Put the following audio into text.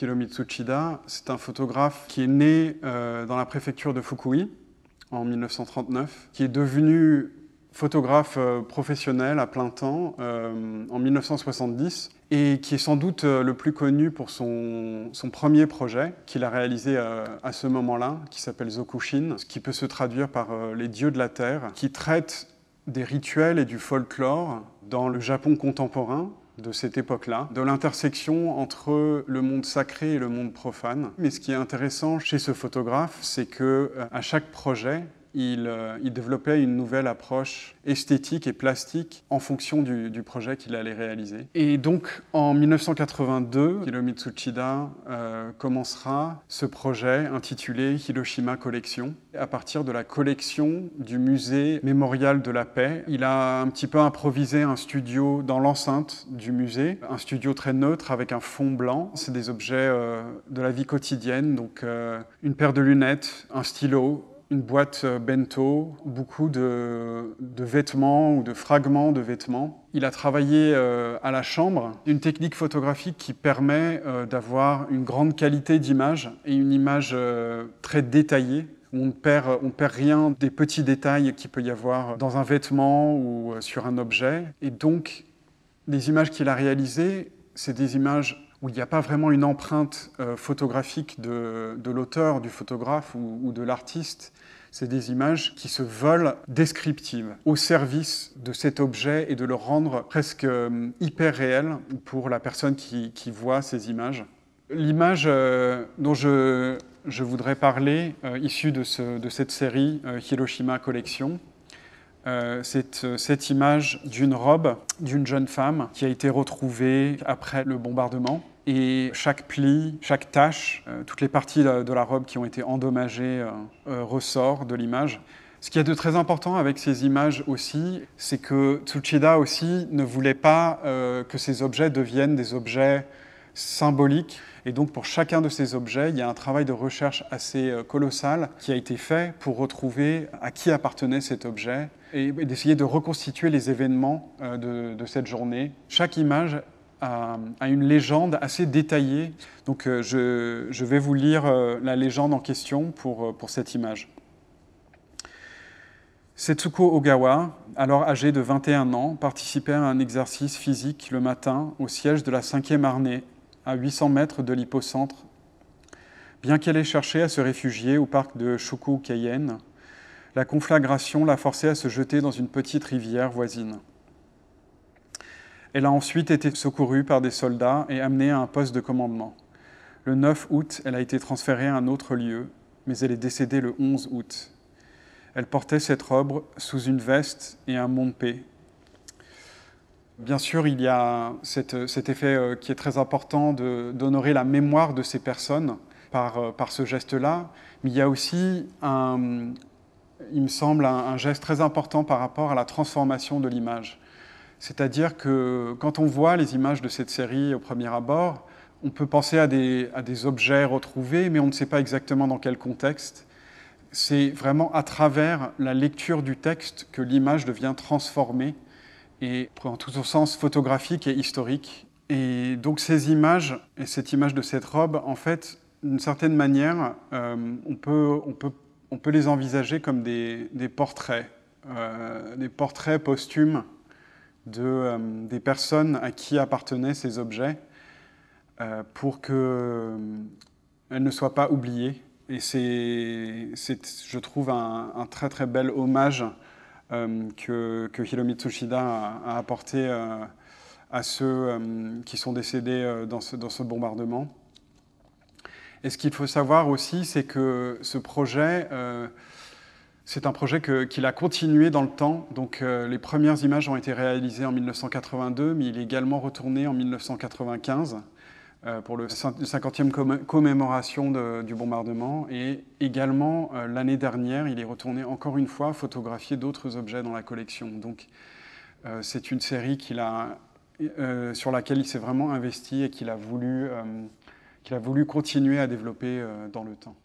Hiromitsu Uchida, c'est un photographe qui est né dans la préfecture de Fukui en 1939, qui est devenu photographe professionnel à plein temps en 1970 et qui est sans doute le plus connu pour son premier projet qu'il a réalisé à ce moment-là, qui s'appelle Zokushin, ce qui peut se traduire par les dieux de la terre, qui traite des rituels et du folklore dans le Japon contemporain de cette époque-là, de l'intersection entre le monde sacré et le monde profane. Mais ce qui est intéressant chez ce photographe, c'est qu'à chaque projet, il développait une nouvelle approche esthétique et plastique en fonction du projet qu'il allait réaliser. Et donc, en 1982, Hiromitsu Uchida commencera ce projet intitulé Hiroshima Collection. À partir de la collection du musée mémorial de la paix, il a un petit peu improvisé un studio dans l'enceinte du musée, un studio très neutre avec un fond blanc. C'est des objets de la vie quotidienne, donc une paire de lunettes, un stylo, une boîte bento, beaucoup de vêtements ou de fragments de vêtements. Il a travaillé à la chambre, une technique photographique qui permet d'avoir une grande qualité d'image et une image très détaillée. On ne perd rien des petits détails qu'il peut y avoir dans un vêtement ou sur un objet. Et donc, les images qu'il a réalisées, c'est des images où il n'y a pas vraiment une empreinte photographique de l'auteur, du photographe ou de l'artiste. C'est des images qui se veulent descriptives, au service de cet objet et de le rendre presque hyper réel pour la personne qui voit ces images. L'image dont je voudrais parler, issue de cette série Hiroshima Collection, c'est cette image d'une robe d'une jeune femme qui a été retrouvée après le bombardement. Et chaque pli, chaque tache, toutes les parties de la robe qui ont été endommagées ressort de l'image. Ce qu'il y a de très important avec ces images aussi, c'est que Tsuchida aussi ne voulait pas que ces objets deviennent des objets symboliques. Et donc pour chacun de ces objets, il y a un travail de recherche assez colossal qui a été fait pour retrouver à qui appartenait cet objet et d'essayer de reconstituer les événements de cette journée. Chaque image a une légende assez détaillée. Donc je vais vous lire la légende en question pour cette image. Setsuko Ogawa, alors âgée de 21 ans, participait à un exercice physique le matin au siège de la 5e armée, à 800 mètres de l'hypocentre. Bien qu'elle ait cherché à se réfugier au parc de Shokukeien, la conflagration l'a forcée à se jeter dans une petite rivière voisine. Elle a ensuite été secourue par des soldats et amenée à un poste de commandement. Le 9 août, elle a été transférée à un autre lieu, mais elle est décédée le 11 août. Elle portait cette robe sous une veste et un monpé. Bien sûr, il y a cet effet qui est très important d'honorer la mémoire de ces personnes par ce geste-là, mais il y a aussi, il me semble, un geste très important par rapport à la transformation de l'image. C'est-à-dire que quand on voit les images de cette série au premier abord, on peut penser à des objets retrouvés, mais on ne sait pas exactement dans quel contexte. C'est vraiment à travers la lecture du texte que l'image devient transformée et prend tout son sens photographique et historique. Et donc ces images, et cette image de cette robe, en fait, d'une certaine manière, on peut les envisager comme des portraits posthumes des personnes à qui appartenaient ces objets pour qu'elles ne soient pas oubliées. Et c'est, je trouve, un très très bel hommage que Hiromitsu Uchida a apporté à ceux qui sont décédés dans ce bombardement. Et ce qu'il faut savoir aussi, c'est que ce projet, c'est un projet qu'il a continué dans le temps. Donc les premières images ont été réalisées en 1982, mais il est également retourné en 1995 pour le 50e commémoration du bombardement. Et également, l'année dernière, il est retourné encore une fois photographier d'autres objets dans la collection. Donc c'est une série sur laquelle il s'est vraiment investi et qu'il a voulu qu'il a voulu continuer à développer dans le temps.